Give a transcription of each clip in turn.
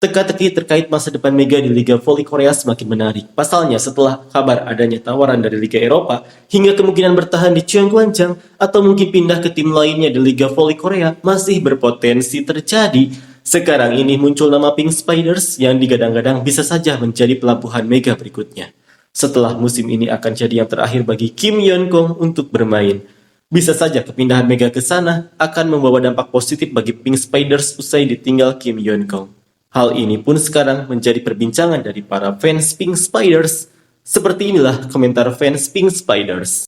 Teka-teki terkait masa depan Mega di Liga Voli Korea semakin menarik. Pasalnya, setelah kabar adanya tawaran dari Liga Eropa, hingga kemungkinan bertahan di Cheongwanjang atau mungkin pindah ke tim lainnya di Liga Voli Korea masih berpotensi terjadi. Sekarang ini muncul nama Pink Spiders yang digadang-gadang bisa saja menjadi pelabuhan Mega berikutnya. Setelah musim ini akan jadi yang terakhir bagi Kim Yeon-kong untuk bermain. Bisa saja kepindahan Mega ke sana akan membawa dampak positif bagi Pink Spiders usai ditinggal Kim Yeon-kong. Hal ini pun sekarang menjadi perbincangan dari para fans Pink Spiders. Seperti inilah komentar fans Pink Spiders.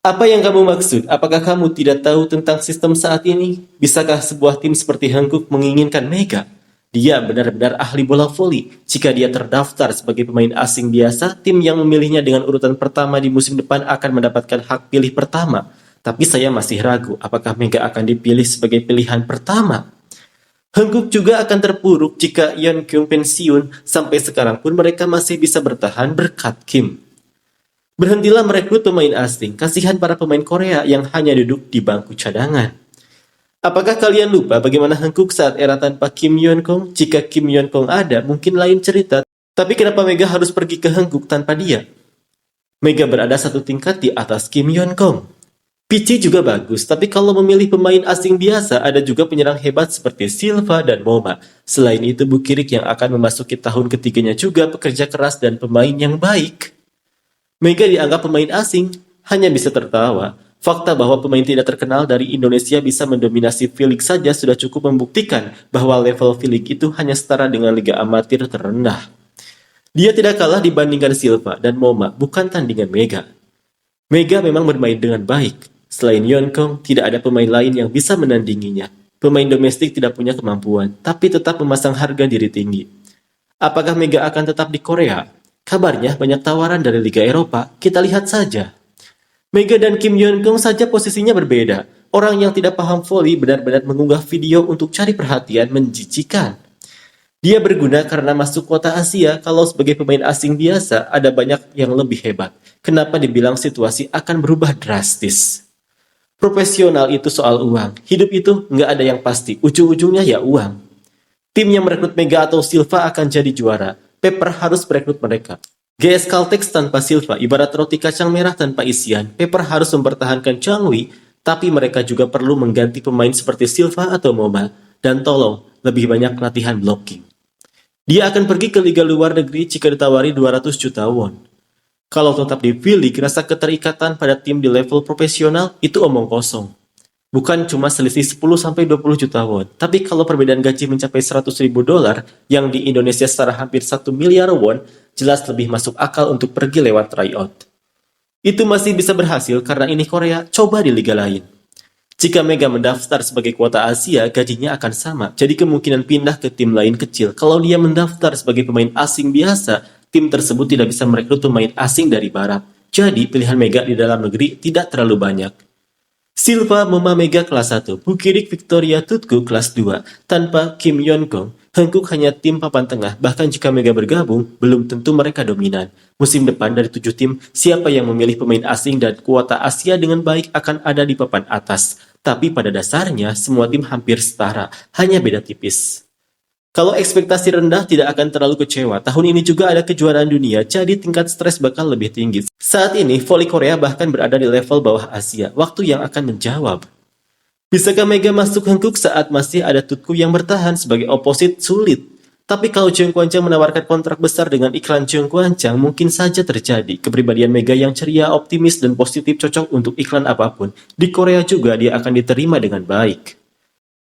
Apa yang kamu maksud? Apakah kamu tidak tahu tentang sistem saat ini? Bisakah sebuah tim seperti Hankook menginginkan Mega? Dia benar-benar ahli bola voli. Jika dia terdaftar sebagai pemain asing biasa, tim yang memilihnya dengan urutan pertama di musim depan akan mendapatkan hak pilih pertama. Tapi saya masih ragu apakah Mega akan dipilih sebagai pilihan pertama. Hankook juga akan terpuruk jika Yeon-kyung pensiun. Sampai sekarang pun mereka masih bisa bertahan berkat Kim. Berhentilah merekrut pemain asing. Kasihan para pemain Korea yang hanya duduk di bangku cadangan. Apakah kalian lupa bagaimana Hankook saat era tanpa Kim Yeon-kong? Jika Kim Yeon-kong ada, mungkin lain cerita. Tapi kenapa Mega harus pergi ke Hankook tanpa dia? Mega berada satu tingkat di atas Kim Yeon-kong. Pichi juga bagus, tapi kalau memilih pemain asing biasa, ada juga penyerang hebat seperti Silva dan Moma. Selain itu, Bukirik yang akan memasuki tahun ketiganya juga pekerja keras dan pemain yang baik. Mega dianggap pemain asing, hanya bisa tertawa. Fakta bahwa pemain tidak terkenal dari Indonesia bisa mendominasi V-League saja sudah cukup membuktikan bahwa level V-League itu hanya setara dengan liga amatir terendah. Dia tidak kalah dibandingkan Silva dan Moma, bukan tandingan Mega. Mega memang bermain dengan baik. Selain Yeon-kong, tidak ada pemain lain yang bisa menandinginya. Pemain domestik tidak punya kemampuan, tapi tetap memasang harga diri tinggi. Apakah Mega akan tetap di Korea? Kabarnya banyak tawaran dari Liga Eropa, kita lihat saja. Mega dan Kim Yeon-kong saja posisinya berbeda. Orang yang tidak paham voli benar-benar mengunggah video untuk cari perhatian menjijikan. Dia berguna karena masuk kuota Asia, kalau sebagai pemain asing biasa ada banyak yang lebih hebat. Kenapa dibilang situasi akan berubah drastis? Profesional itu soal uang. Hidup itu nggak ada yang pasti. Ujung-ujungnya ya uang. Tim yang merekrut Mega atau Silva akan jadi juara. Pepper harus merekrut mereka. GS Caltex tanpa Silva ibarat roti kacang merah tanpa isian. Pepper harus mempertahankan Chang Wei, tapi mereka juga perlu mengganti pemain seperti Silva atau Moma. Dan tolong, lebih banyak latihan blocking. Dia akan pergi ke liga luar negeri jika ditawari 200 juta won. Kalau tetap di V-League, rasa keterikatan pada tim di level profesional itu omong kosong. Bukan cuma selisih 10-20 juta won. Tapi kalau perbedaan gaji mencapai 100 ribu dolar, yang di Indonesia setara hampir 1 miliar won, jelas lebih masuk akal untuk pergi lewat tryout. Itu masih bisa berhasil karena ini Korea, coba di liga lain. Jika Mega mendaftar sebagai kuota Asia, gajinya akan sama. Jadi kemungkinan pindah ke tim lain kecil. Kalau dia mendaftar sebagai pemain asing biasa, tim tersebut tidak bisa merekrut pemain asing dari barat. Jadi pilihan Mega di dalam negeri tidak terlalu banyak. Silva Moma Mega kelas 1, Bukirik Victoria Tutku kelas 2. Tanpa Kim Yeon-kong, Hankook hanya tim papan tengah. Bahkan jika Mega bergabung, belum tentu mereka dominan. Musim depan dari 7 tim, siapa yang memilih pemain asing dan kuota Asia dengan baik akan ada di papan atas. Tapi pada dasarnya, semua tim hampir setara, hanya beda tipis. Kalau ekspektasi rendah tidak akan terlalu kecewa. Tahun ini juga ada kejuaraan dunia, jadi tingkat stres bakal lebih tinggi. Saat ini, voli Korea bahkan berada di level bawah Asia. Waktu yang akan menjawab. Bisakah Mega masuk Hankook saat masih ada Tutku yang bertahan sebagai oposit? Sulit. Tapi kalau Cheongwanjang menawarkan kontrak besar dengan iklan Cheongwanjang, mungkin saja terjadi. Kepribadian Mega yang ceria, optimis, dan positif cocok untuk iklan apapun. Di Korea juga dia akan diterima dengan baik.